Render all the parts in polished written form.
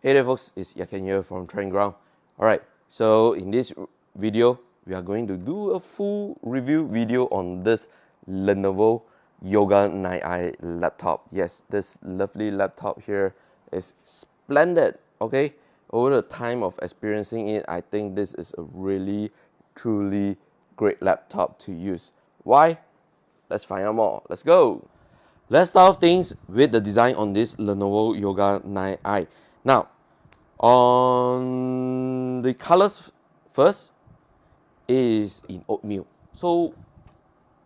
Hey there folks, it's Yaken here from Trend Ground. Alright, so in this video, we are going to do a full review video on this Lenovo Yoga 9i laptop. Yes, this lovely laptop here is splendid, okay? Over the time of experiencing it, I think this is a really, truly great laptop to use. Why? Let's find out more. Let's go! Let's start off things with the design on this Lenovo Yoga 9i. Now, on the colors first is in oatmeal. So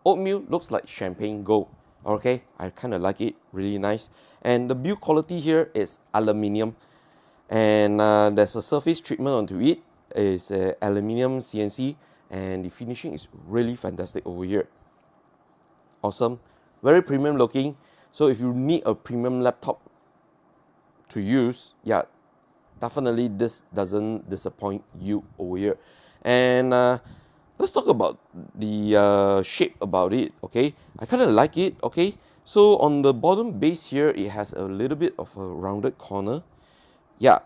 oatmeal looks like champagne gold. Okay, I kind of like it, really nice. And the build quality here is aluminium, and there's a surface treatment onto it. It's a aluminium CNC, and the finishing is really fantastic over here. Awesome, very premium looking. So if you need a premium laptop to use, yeah, definitely this doesn't disappoint you over here. And let's talk about the shape about it. Okay, I kind of like it. Okay, so on the bottom base here, it has a little bit of a rounded corner. Yeah,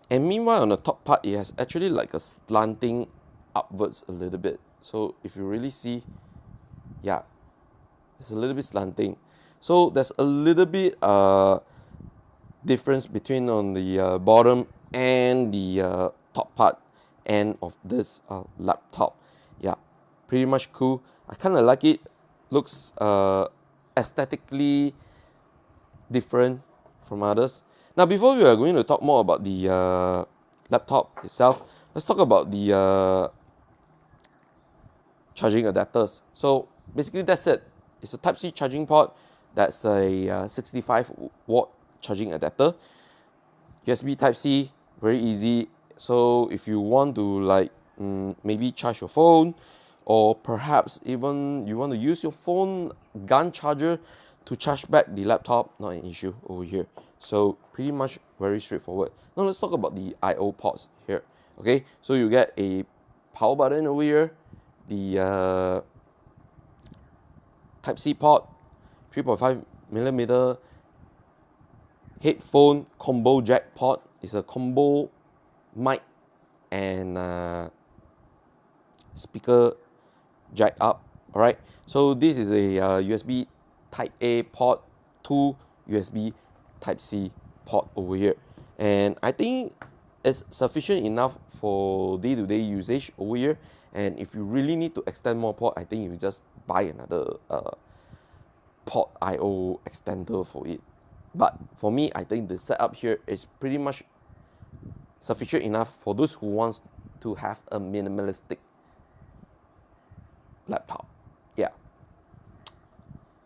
and meanwhile on the top part, it has actually like a slanting upwards a little bit. So if you really see, yeah, it's a little bit slanting. So there's a little bit difference between on the bottom and the top part end of this laptop. Yeah, pretty much cool. I kind of like it. Looks aesthetically different from others. Now, before we are going to talk more about the laptop itself, let's talk about the charging adapters. So basically that's it. It's a Type-C charging port. That's a 65 watt charging adapter. USB Type-C, very easy. So if you want to like maybe charge your phone, or perhaps even you want to use your phone gun charger to charge back the laptop, not an issue over here. So pretty much very straightforward. Now let's talk about the I/O ports here. Okay, so you get a power button over here, the Type-C port, 3.5mm headphone combo jack port. Is a combo mic and speaker jack up. All right, so this is a USB Type A port to USB Type C port over here, and I think it's sufficient enough for day-to-day usage over here. And if you really need to extend more port, I think you just buy another port I/O extender for it. But for me, I think the setup here is pretty much sufficient enough for those who wants to have a minimalistic laptop. Yeah.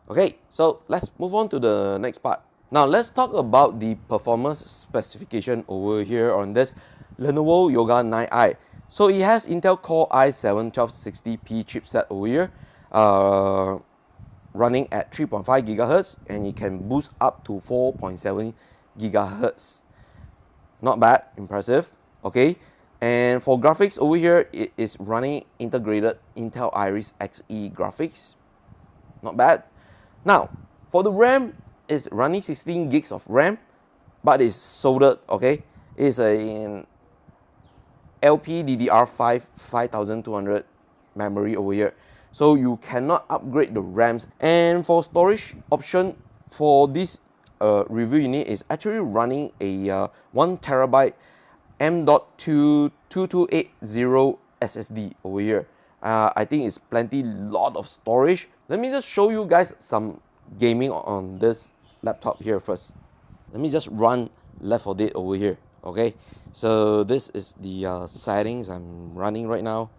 Okay, so let's move on to the next part. Now let's talk about the performance specification over here on this Lenovo Yoga 9i. So it has Intel Core i7-1260P chipset over here, running at 3.5 GHz, and it can boost up to 4.7 GHz. Not bad, impressive. Okay, and for graphics over here, it is running integrated Intel Iris Xe graphics. Not bad. Now for the RAM, it's running 16 gigs of RAM, but it's soldered. Okay, it's a LPDDR5 5200 memory over here, so you cannot upgrade the RAMs. And for storage option for this review unit is actually running a 1TB M.2 2280 SSD over here. I think it's plenty lot of storage. Let me just show you guys some gaming on this laptop here first. Let me just run Left 4 Dead over here. Okay, so this is the settings I'm running right now.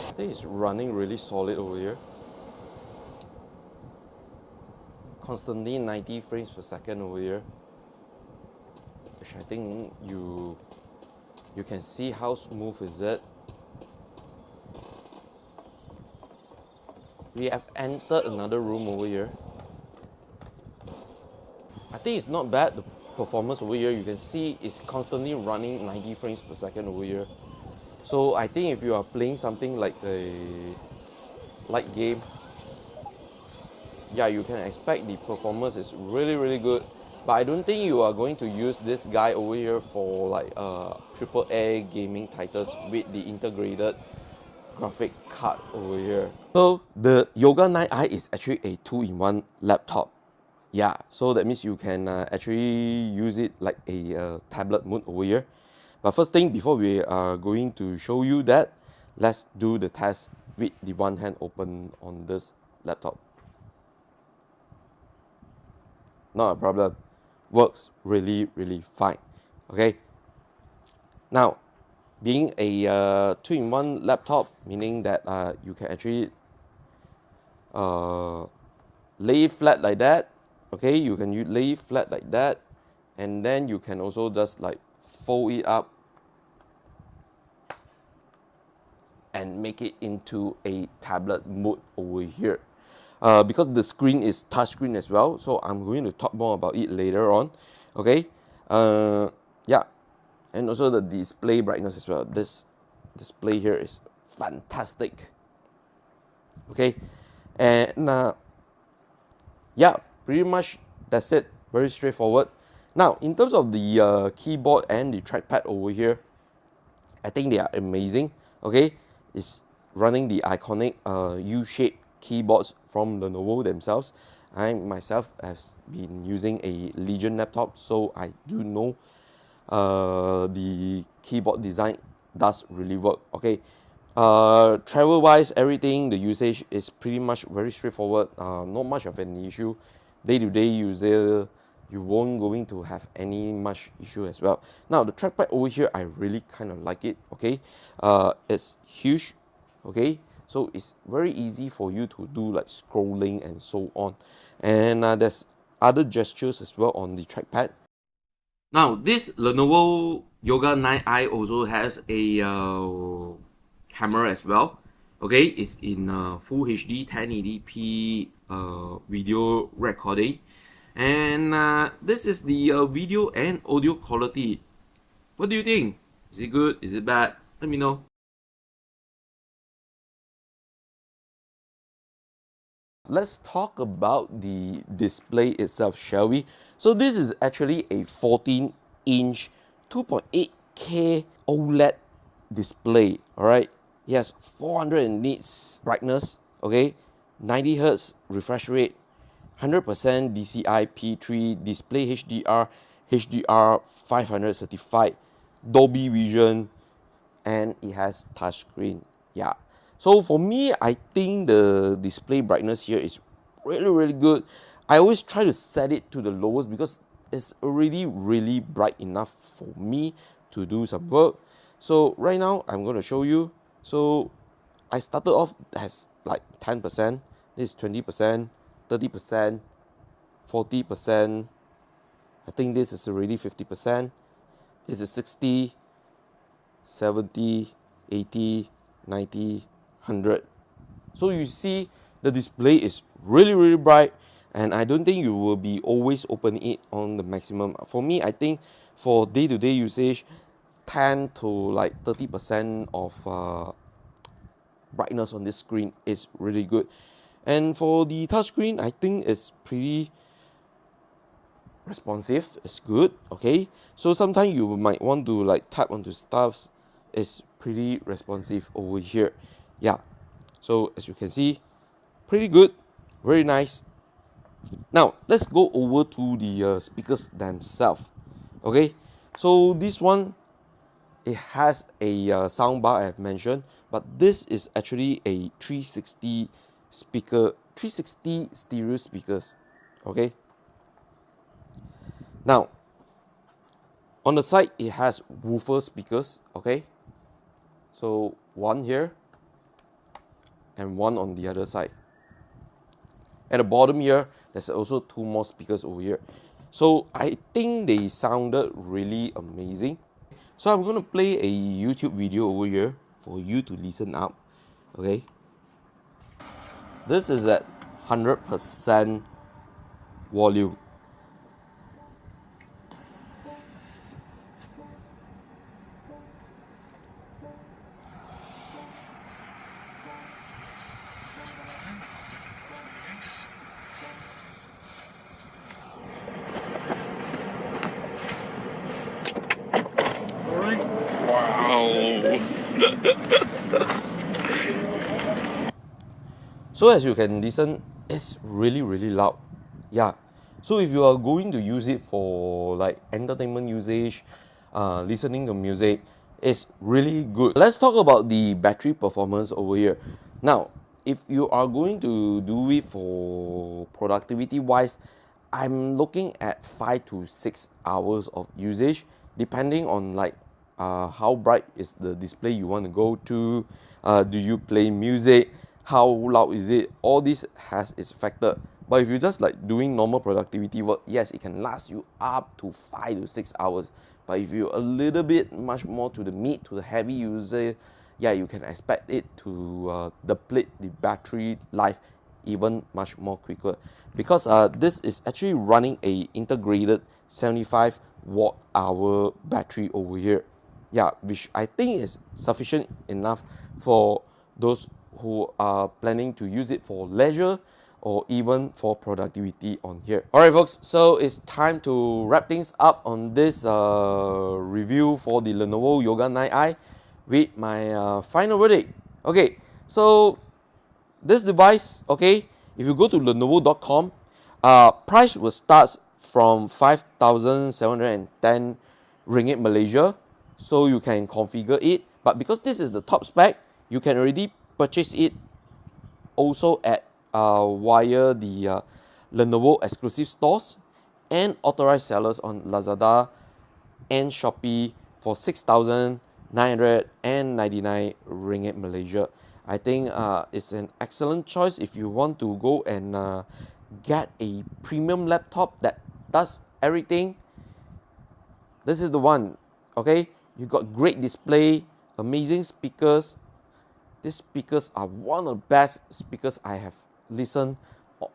I think it's running really solid over here. Constantly 90 frames per second over here, which I think you can see how smooth is it. We have entered another room over here. I think it's not bad, the performance over here. You can see it's constantly running 90 frames per second over here. So I think if you are playing something like a light game, yeah, you can expect the performance is really good. But I don't think you are going to use this guy over here for like AAA gaming titles with the integrated graphic card over here. So the Yoga 9i is actually a 2-in-1 laptop. Yeah, so that means you can actually use it like a tablet mode over here. But first thing, before we are going to show you that, let's do the test with the one hand open on this laptop. Not a problem. Works really fine. Okay. Now, being a 2-in-1 laptop, meaning that you can actually lay flat like that. Okay, you can lay flat like that, and then you can also just like fold it up and make it into a tablet mode over here. Because the screen is touchscreen as well, so I'm going to talk more about it later on. Okay, yeah, and also the display brightness as well. This display here is fantastic. Okay, and yeah, pretty much that's it. Very straightforward. Now, in terms of the keyboard and the trackpad over here, I think they are amazing. Okay, it's running the iconic U-shaped keyboards from Lenovo themselves. I myself have been using a Legion laptop, so I do know the keyboard design does really work. Okay, travel wise, everything, the usage is pretty much very straightforward. Not much of an issue. Day-to-day user, you won't going to have any much issue as well. Now the trackpad over here, I really kind of like it. Okay, it's huge. Okay, so it's very easy for you to do like scrolling and so on, and there's other gestures as well on the trackpad. Now this Lenovo Yoga 9i also has a camera as well. Okay, it's in full HD 1080p video recording, and this is the video and audio quality. What do you think? Is it good? Is it bad? Let me know. Let's talk about the display itself, shall we? So this is actually a 14-inch 2.8K OLED display. All right, yes, 400 nits brightness. Okay, 90 hertz refresh rate, 100% DCI P3 display HDR 500 certified, Dolby Vision, and it has touchscreen. Yeah, so for me, I think the display brightness here is really good. I always try to set it to the lowest because it's already really bright enough for me to do some work. So right now I'm going to show you. So I started off as like 10%, this is 20%, 30%, 40%. I think this is already 50%. This is 60, 70, 80, 90, 100. So you see the display is really bright, and I don't think you will be always opening it on the maximum. For me, I think for day-to-day usage, 10 to like 30% of brightness on this screen is really good. And for the touchscreen, I think it's pretty responsive. It's good. Okay, so sometimes you might want to like tap onto stuff. It's pretty responsive over here. Yeah, so as you can see, pretty good, very nice. Now let's go over to the speakers themselves. Okay, so this one, it has a soundbar I have mentioned, but this is actually a 360 speaker, 360 stereo speakers. Okay, now on the side it has woofer speakers. Okay, so one here and one on the other side. At the bottom here, there's also two more speakers over here. So I think they sounded really amazing. So I'm going to play a YouTube video over here for you to listen up. Okay, this is at 100% volume. So as you can listen, it's really loud. Yeah. So if you are going to use it for like entertainment usage, listening to music, it's really good. Let's talk about the battery performance over here. Now, if you are going to do it for productivity wise, I'm looking at 5 to 6 hours of usage, depending on like how bright is the display you want to go to, do you play music, how loud is it, all this has its factor. But if you're just like doing normal productivity work, yes, it can last you up to 5 to 6 hours. But if you're a little bit much more to the mid to the heavy user, yeah, you can expect it to deplete the battery life even much more quicker, because this is actually running a integrated 75 watt hour battery over here. Yeah, which I think is sufficient enough for those who are planning to use it for leisure or even for productivity on here. Alright folks, so it's time to wrap things up on this review for the Lenovo Yoga 9i with my final verdict. Okay, so this device, okay, if you go to lenovo.com, price will start from 5,710 ringgit Malaysia, so you can configure it. But because this is the top spec, you can already purchase it also at via the Lenovo exclusive stores and authorized sellers on Lazada and Shopee for 6,999 ringgit Malaysia. I think it's an excellent choice if you want to go and get a premium laptop that does everything. This is the one. Okay, you got great display, amazing speakers. These speakers are one of the best speakers I have listened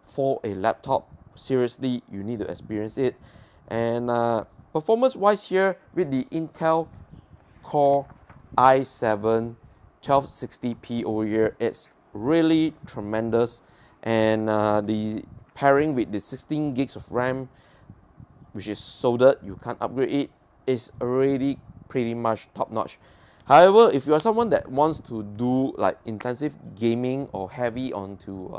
for a laptop. Seriously, you need to experience it. And performance wise here, with the Intel Core i7 1260p over here, it's really tremendous. And the pairing with the 16 gigs of RAM, which is soldered, you can't upgrade it, is already pretty much top notch. However, if you are someone that wants to do like intensive gaming or heavy onto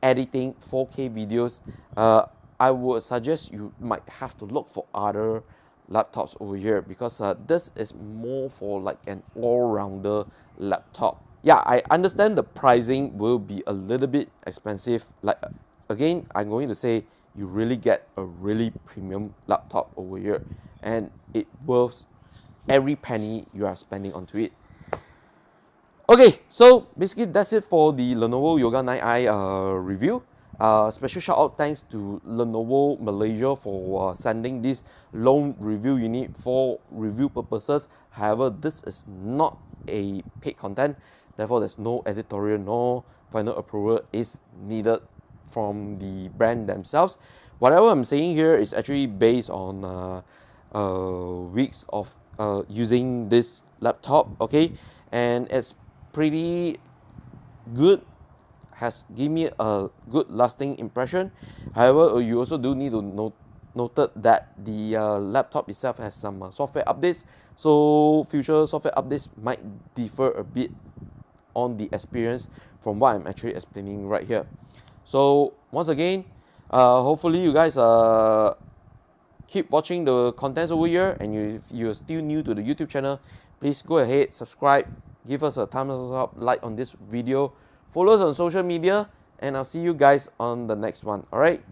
editing 4K videos, I would suggest you might have to look for other laptops over here, because this is more for like an all-rounder laptop. Yeah, I understand the pricing will be a little bit expensive. Like again, I'm going to say you really get a really premium laptop over here, and it worth every penny you are spending onto it. Okay, so basically that's it for the Lenovo Yoga 9i review. Special shout out thanks to Lenovo Malaysia for sending this loan review unit for review purposes. However, this is not a paid content, therefore there's no editorial nor final approval is needed from the brand themselves. Whatever I'm saying here is actually based on weeks of using this laptop, okay, and it's pretty good, has given me a good lasting impression. However, you also do need to note that the laptop itself has some software updates, so future software updates might differ a bit on the experience from what I'm actually explaining right here. So once again, hopefully you guys keep watching the contents over here, and if you're still new to the YouTube channel, please go ahead, subscribe, give us a thumbs up, like on this video, follow us on social media, and I'll see you guys on the next one. Alright,